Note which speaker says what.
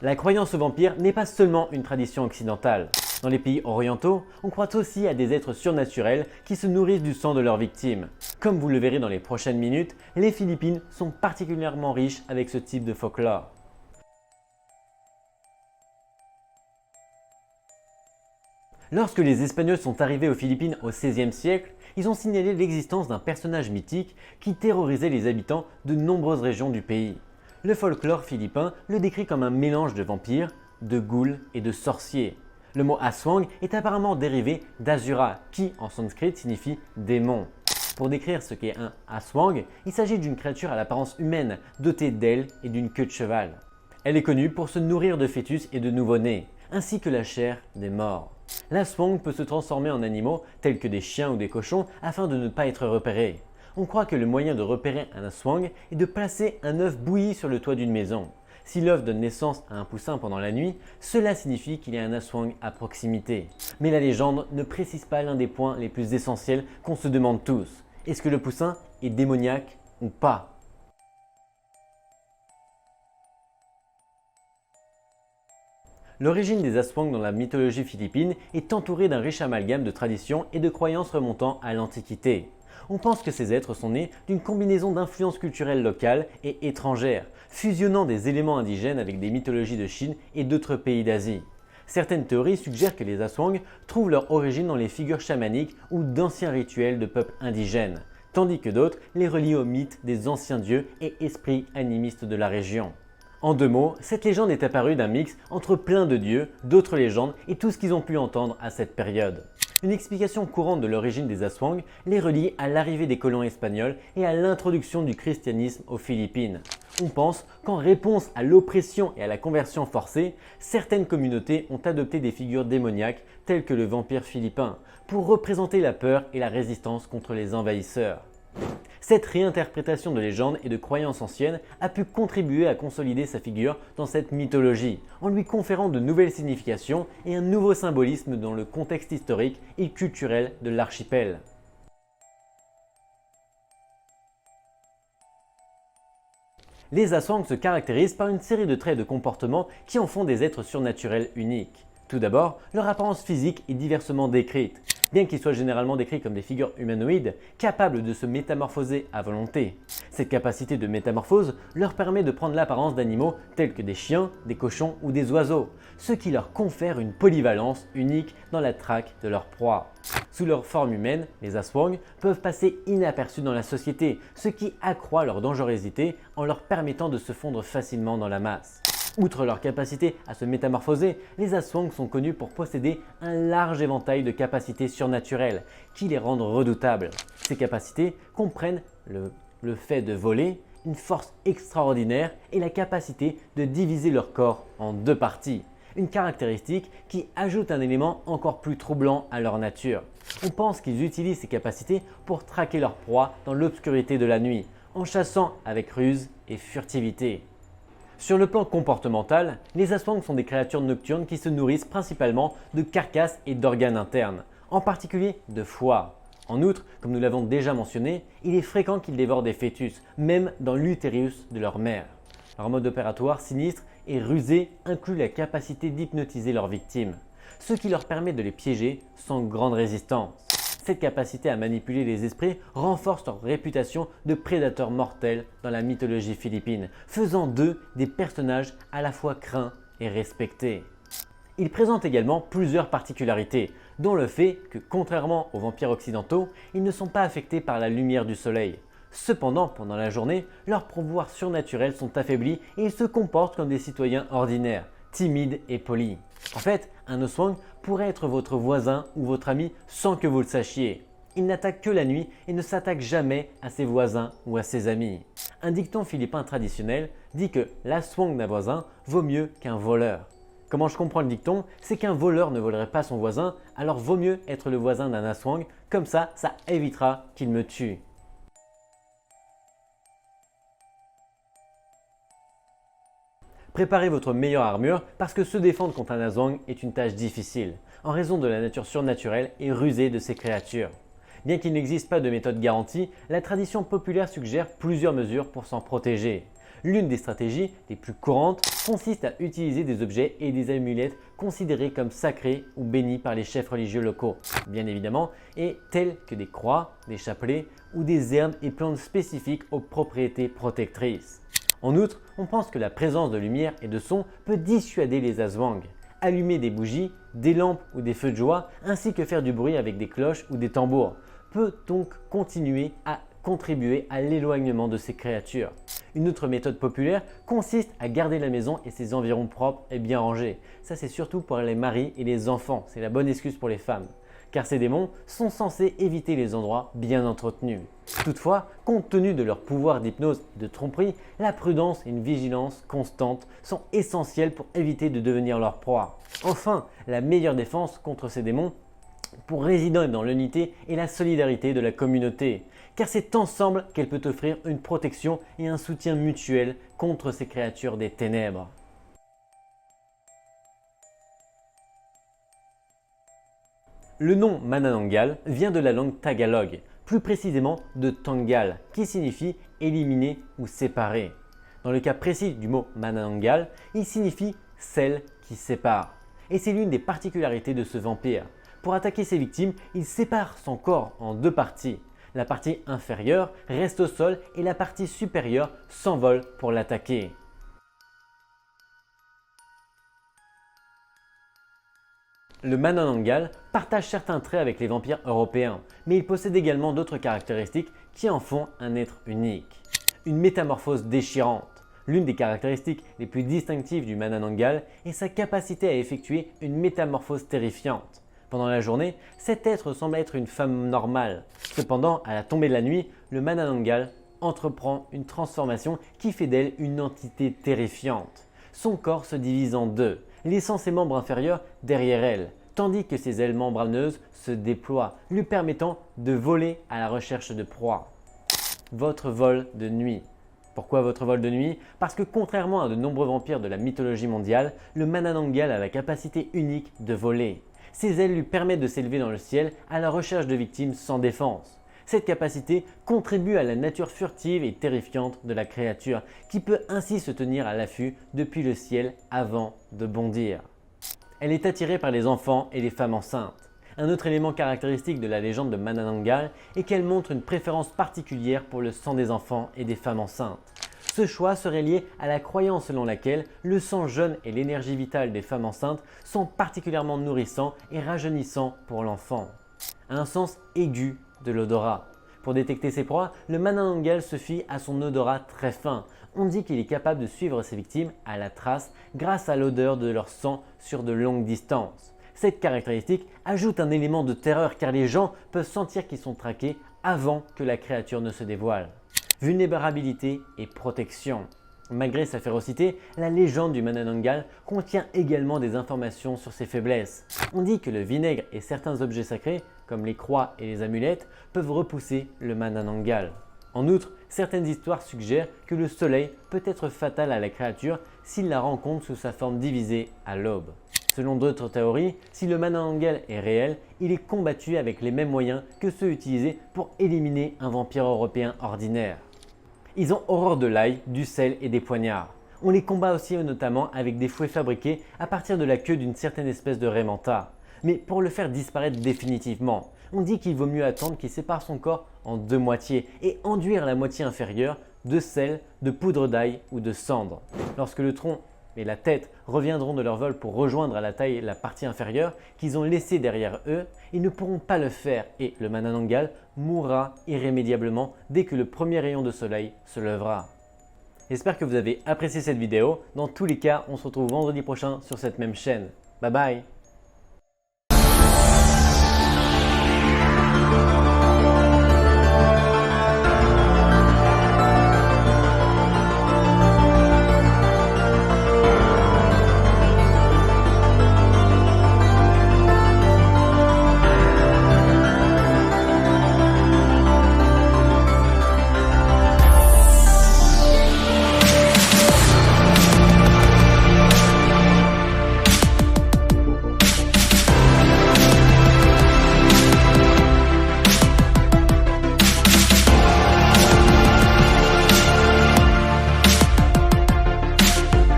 Speaker 1: La croyance aux vampires n'est pas seulement une tradition occidentale. Dans les pays orientaux, on croit aussi à des êtres surnaturels qui se nourrissent du sang de leurs victimes. Comme vous le verrez dans les prochaines minutes, les Philippines sont particulièrement riches avec ce type de folklore. Lorsque les Espagnols sont arrivés aux Philippines au XVIe siècle, ils ont signalé l'existence d'un personnage mythique qui terrorisait les habitants de nombreuses régions du pays. Le folklore philippin le décrit comme un mélange de vampires, de ghouls et de sorciers. Le mot aswang est apparemment dérivé d'Asura, qui en sanskrit signifie démon. Pour décrire ce qu'est un aswang, il s'agit d'une créature à l'apparence humaine, dotée d'ailes et d'une queue de cheval. Elle est connue pour se nourrir de fœtus et de nouveau-nés, ainsi que la chair des morts. L'aswang peut se transformer en animaux tels que des chiens ou des cochons afin de ne pas être repéré. On croit que le moyen de repérer un aswang est de placer un œuf bouilli sur le toit d'une maison. Si l'œuf donne naissance à un poussin pendant la nuit, cela signifie qu'il y a un aswang à proximité. Mais la légende ne précise pas l'un des points les plus essentiels qu'on se demande tous. Est-ce que le poussin est démoniaque ou pas ? L'origine des aswangs dans la mythologie philippine est entourée d'un riche amalgame de traditions et de croyances remontant à l'Antiquité. On pense que ces êtres sont nés d'une combinaison d'influences culturelles locales et étrangères, fusionnant des éléments indigènes avec des mythologies de Chine et d'autres pays d'Asie. Certaines théories suggèrent que les aswangs trouvent leur origine dans les figures chamaniques ou d'anciens rituels de peuples indigènes, tandis que d'autres les relient aux mythes des anciens dieux et esprits animistes de la région. En deux mots, cette légende est apparue d'un mix entre plein de dieux, d'autres légendes et tout ce qu'ils ont pu entendre à cette période. Une explication courante de l'origine des aswangs les relie à l'arrivée des colons espagnols et à l'introduction du christianisme aux Philippines. On pense qu'en réponse à l'oppression et à la conversion forcée, certaines communautés ont adopté des figures démoniaques telles que le vampire philippin pour représenter la peur et la résistance contre les envahisseurs. Cette réinterprétation de légendes et de croyances anciennes a pu contribuer à consolider sa figure dans cette mythologie, en lui conférant de nouvelles significations et un nouveau symbolisme dans le contexte historique et culturel de l'archipel. Les aswangs se caractérisent par une série de traits de comportement qui en font des êtres surnaturels uniques. Tout d'abord, leur apparence physique est diversement décrite. Bien qu'ils soient généralement décrits comme des figures humanoïdes, capables de se métamorphoser à volonté. Cette capacité de métamorphose leur permet de prendre l'apparence d'animaux tels que des chiens, des cochons ou des oiseaux, ce qui leur confère une polyvalence unique dans la traque de leur proie. Sous leur forme humaine, les aswangs peuvent passer inaperçus dans la société, ce qui accroît leur dangerosité en leur permettant de se fondre facilement dans la masse. Outre leur capacité à se métamorphoser, les aswangs sont connus pour posséder un large éventail de capacités surnaturelles qui les rendent redoutables. Ces capacités comprennent le fait de voler, une force extraordinaire et la capacité de diviser leur corps en deux parties. Une caractéristique qui ajoute un élément encore plus troublant à leur nature. On pense qu'ils utilisent ces capacités pour traquer leur proie dans l'obscurité de la nuit, en chassant avec ruse et furtivité. Sur le plan comportemental, les aswangs sont des créatures nocturnes qui se nourrissent principalement de carcasses et d'organes internes, en particulier de foie. En outre, comme nous l'avons déjà mentionné, il est fréquent qu'ils dévorent des fœtus, même dans l'utérus de leur mère. Leur mode opératoire sinistre et rusé inclut la capacité d'hypnotiser leurs victimes, ce qui leur permet de les piéger sans grande résistance. Cette capacité à manipuler les esprits renforce leur réputation de prédateurs mortels dans la mythologie philippine, faisant d'eux des personnages à la fois craints et respectés. Ils présentent également plusieurs particularités, dont le fait que, contrairement aux vampires occidentaux, ils ne sont pas affectés par la lumière du soleil. Cependant, pendant la journée, leurs pouvoirs surnaturels sont affaiblis et ils se comportent comme des citoyens ordinaires, timides et polis. En fait, un aswang pourrait être votre voisin ou votre ami sans que vous le sachiez. Il n'attaque que la nuit et ne s'attaque jamais à ses voisins ou à ses amis. Un dicton philippin traditionnel dit que l'aswang d'un voisin vaut mieux qu'un voleur. Comment je comprends le dicton? C'est qu'un voleur ne volerait pas son voisin, alors vaut mieux être le voisin d'un aswang, comme ça évitera qu'il me tue. Préparez votre meilleure armure parce que se défendre contre un aswang est une tâche difficile, en raison de la nature surnaturelle et rusée de ces créatures. Bien qu'il n'existe pas de méthode garantie, la tradition populaire suggère plusieurs mesures pour s'en protéger. L'une des stratégies les plus courantes consiste à utiliser des objets et des amulettes considérés comme sacrés ou bénis par les chefs religieux locaux, bien évidemment, et tels que des croix, des chapelets ou des herbes et plantes spécifiques aux propriétés protectrices. En outre, on pense que la présence de lumière et de son peut dissuader les aswangs. Allumer des bougies, des lampes ou des feux de joie, ainsi que faire du bruit avec des cloches ou des tambours, peut donc continuer à contribuer à l'éloignement de ces créatures. Une autre méthode populaire consiste à garder la maison et ses environs propres et bien rangés. Ça, c'est surtout pour les maris et les enfants, c'est la bonne excuse pour les femmes. Car ces démons sont censés éviter les endroits bien entretenus. Toutefois, compte tenu de leur pouvoir d'hypnose et de tromperie, la prudence et une vigilance constante sont essentielles pour éviter de devenir leur proie. Enfin, la meilleure défense contre ces démons pour résider dans l'unité et la solidarité de la communauté, car c'est ensemble qu'elle peut offrir une protection et un soutien mutuel contre ces créatures des ténèbres. Le nom Manananggal vient de la langue tagalog, plus précisément de Tangal, qui signifie éliminer ou séparer. Dans le cas précis du mot Manananggal, il signifie celle qui sépare. Et c'est l'une des particularités de ce vampire. Pour attaquer ses victimes, il sépare son corps en deux parties. La partie inférieure reste au sol et la partie supérieure s'envole pour l'attaquer. Le Manananggal partage certains traits avec les vampires européens, mais il possède également d'autres caractéristiques qui en font un être unique. Une métamorphose déchirante. L'une des caractéristiques les plus distinctives du Manananggal est sa capacité à effectuer une métamorphose terrifiante. Pendant la journée, cet être semble être une femme normale. Cependant, à la tombée de la nuit, le Manananggal entreprend une transformation qui fait d'elle une entité terrifiante. Son corps se divise en deux, laissant ses membres inférieurs derrière elle, tandis que ses ailes membraneuses se déploient, lui permettant de voler à la recherche de proies. Votre vol de nuit. Pourquoi votre vol de nuit? Parce que contrairement à de nombreux vampires de la mythologie mondiale, le Manananggal a la capacité unique de voler. Ses ailes lui permettent de s'élever dans le ciel à la recherche de victimes sans défense. Cette capacité contribue à la nature furtive et terrifiante de la créature, qui peut ainsi se tenir à l'affût depuis le ciel avant de bondir. Elle est attirée par les enfants et les femmes enceintes. Un autre élément caractéristique de la légende de Manananggal est qu'elle montre une préférence particulière pour le sang des enfants et des femmes enceintes. Ce choix serait lié à la croyance selon laquelle le sang jeune et l'énergie vitale des femmes enceintes sont particulièrement nourrissants et rajeunissants pour l'enfant. Un sens aigu de l'odorat. Pour détecter ses proies, le Manananggal se fie à son odorat très fin. On dit qu'il est capable de suivre ses victimes à la trace grâce à l'odeur de leur sang sur de longues distances. Cette caractéristique ajoute un élément de terreur car les gens peuvent sentir qu'ils sont traqués avant que la créature ne se dévoile. Vulnérabilité et protection. Malgré sa férocité, la légende du Manananggal contient également des informations sur ses faiblesses. On dit que le vinaigre et certains objets sacrés, comme les croix et les amulettes, peuvent repousser le Manananggal. En outre, certaines histoires suggèrent que le soleil peut être fatal à la créature s'il la rencontre sous sa forme divisée à l'aube. Selon d'autres théories, si le Manananggal est réel, il est combattu avec les mêmes moyens que ceux utilisés pour éliminer un vampire européen ordinaire. Ils ont horreur de l'ail, du sel et des poignards. On les combat aussi notamment avec des fouets fabriqués à partir de la queue d'une certaine espèce de Raimanta. Mais pour le faire disparaître définitivement, on dit qu'il vaut mieux attendre qu'il sépare son corps en deux moitiés et enduire la moitié inférieure de sel, de poudre d'ail ou de cendre. Lorsque le tronc et la tête reviendront de leur vol pour rejoindre à la taille la partie inférieure qu'ils ont laissée derrière eux, ils ne pourront pas le faire et le Manananggal mourra irrémédiablement dès que le premier rayon de soleil se lèvera. J'espère que vous avez apprécié cette vidéo. Dans tous les cas, on se retrouve vendredi prochain sur cette même chaîne. Bye bye!